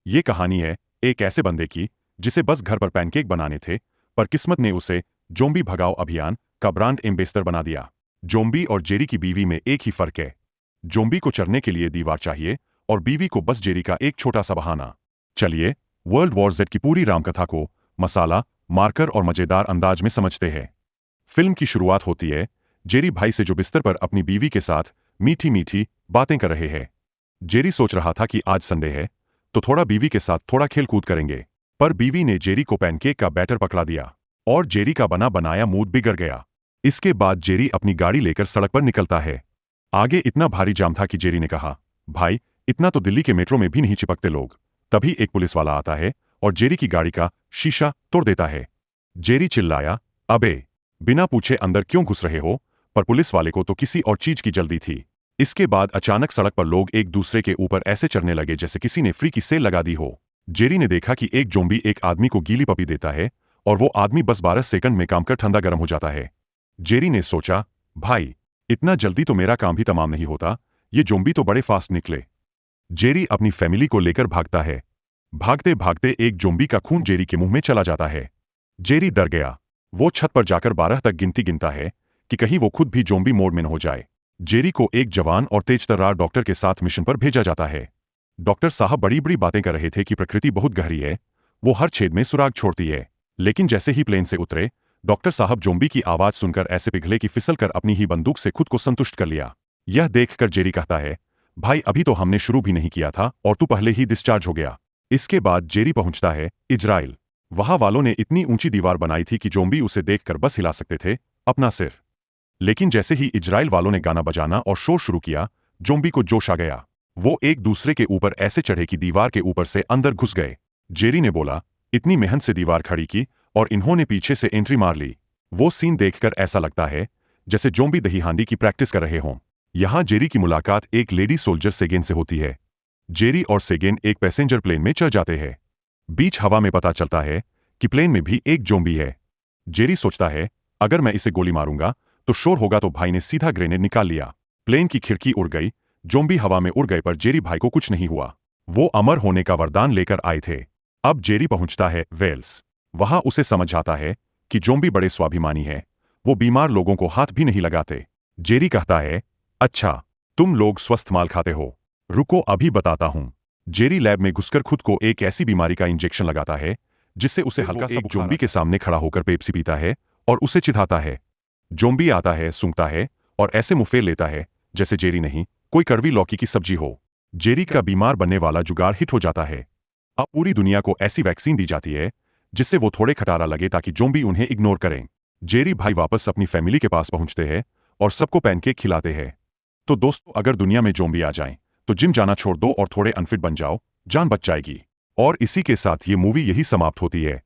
ये कहानी है एक ऐसे बंदे की जिसे बस घर पर पैनकेक बनाने थे, पर किस्मत ने उसे जोम्बी भगाओ अभियान का ब्रांड एम्बेसडर बना दिया। जोम्बी और जेरी की बीवी में एक ही फर्क है। जोम्बी को चढ़ने के लिए दीवार चाहिए और बीवी को बस जेरी का एक छोटा सा बहाना। चलिए वर्ल्ड वॉर Z की पूरी रामकथा को मसाला मारकर और मजेदार अंदाज में समझते हैं। फिल्म की शुरुआत होती है जेरी भाई से जो बिस्तर पर अपनी बीवी के साथ मीठी मीठी बातें कर रहे हैं। जेरी सोच रहा था कि आज संडे है तो थोड़ा बीवी के साथ थोड़ा खेल कूद करेंगे, पर बीवी ने जेरी को पैनकेक का बैटर पकड़ा दिया और जेरी का बना बनाया मूड बिगड़ गया। इसके बाद जेरी अपनी गाड़ी लेकर सड़क पर निकलता है। आगे इतना भारी जाम था कि जेरी ने कहा, भाई इतना तो दिल्ली के मेट्रो में भी नहीं चिपकते लोग। तभी एक पुलिस वाला आता है और जेरी की गाड़ी का शीशा तोड़ देता है। जेरी चिल्लाया, अबे बिना पूछे अंदर क्यों घुस रहे हो? पर पुलिस वाले को तो किसी और चीज की जल्दी थी। इसके बाद अचानक सड़क पर लोग एक दूसरे के ऊपर ऐसे चढ़ने लगे जैसे किसी ने फ्री की सेल लगा दी हो। जेरी ने देखा कि एक जोम्बी एक आदमी को गीली पपी देता है और वो आदमी बस 12 सेकंड में काम कर ठंडा गर्म हो जाता है। जेरी ने सोचा, भाई इतना जल्दी तो मेरा काम भी तमाम नहीं होता, ये जोम्बी तो बड़े फास्ट निकले। जेरी अपनी फैमिली को लेकर भागता है। भागते भागते एक जोम्बी का खून जेरी के मुंह में चला जाता है। जेरी डर गया। वो छत पर जाकर 12 तक गिनती गिनता है कि कहीं वो खुद भी जोम्बी मोड में न हो जाए। जेरी को एक जवान और तेजतर्रार डॉक्टर के साथ मिशन पर भेजा जाता है। डॉक्टर साहब बड़ी बड़ी बातें कर रहे थे कि प्रकृति बहुत गहरी है, वो हर छेद में सुराग छोड़ती है। लेकिन जैसे ही प्लेन से उतरे, डॉक्टर साहब जोम्बी की आवाज सुनकर ऐसे पिघले कि फिसल कर अपनी ही बंदूक से खुद को संतुष्ट कर लिया। यह देखकर जेरी कहता है, भाई अभी तो हमने शुरू भी नहीं किया था और तू पहले ही डिस्चार्ज हो गया। इसके बाद जेरी पहुंचता है इजराइल। वहां वालों ने इतनी ऊंची दीवार बनाई थी कि जोम्बी उसे देखकर बस हिला सकते थे अपना सिर। लेकिन जैसे ही इजराइल वालों ने गाना बजाना और शोर शुरू किया, जोम्बी को जोश आ गया। वो एक दूसरे के ऊपर ऐसे चढ़े कि दीवार के ऊपर से अंदर घुस गए। जेरी ने बोला, इतनी मेहनत से दीवार खड़ी की और इन्होंने पीछे से एंट्री मार ली। वो सीन देखकर ऐसा लगता है जैसे जोम्बी दही हांडी की प्रैक्टिस कर रहे हों। यहाँ जेरी की मुलाकात एक लेडी सोल्जर सेगेन से होती है। जेरी और सेगेन एक पैसेंजर प्लेन में चढ़ जाते हैं। बीच हवा में पता चलता है कि प्लेन में भी एक जोम्बी है। जेरी सोचता है, अगर मैं इसे गोली मारूंगा तो शोर होगा, तो भाई ने सीधा ग्रेनेड निकाल लिया। प्लेन की खिड़की उड़ गई, जोम्बी हवा में उड़ गए, पर जेरी भाई को कुछ नहीं हुआ। वो अमर होने का वरदान लेकर आए थे। अब जेरी पहुंचता है वेल्स। वहां उसे समझ आता है कि जोम्बी बड़े स्वाभिमानी है, वो बीमार लोगों को हाथ भी नहीं लगाते। जेरी कहता है, अच्छा तुम लोग स्वस्थ माल खाते हो, रुको अभी बताता हूं। जेरी लैब में घुसकर खुद को एक ऐसी बीमारी का इंजेक्शन लगाता है जिससे उसे हल्का सा जोम्बी के सामने खड़ा होकर पेप्सी पीता है और उसे चिढ़ाता है। जोम्बी आता है, सूंघता है और ऐसे मुंह फेर लेता है जैसे जेरी नहीं, कोई कड़वी लौकी की सब्जी हो। जेरी का बीमार बनने वाला जुगाड़ हिट हो जाता है। अब पूरी दुनिया को ऐसी वैक्सीन दी जाती है जिससे वो थोड़े खटारा लगे ताकि जोम्बी उन्हें इग्नोर करें। जेरी भाई वापस अपनी फैमिली के पास पहुंचते हैं और सबको पैनकेक खिलाते हैं। तो दोस्तों, अगर दुनिया में जोम्बी आ जाएं तो जिम जाना छोड़ दो और थोड़े अनफिट बन जाओ, जान बच जाएगी। और इसी के साथ ये मूवी यही समाप्त होती है।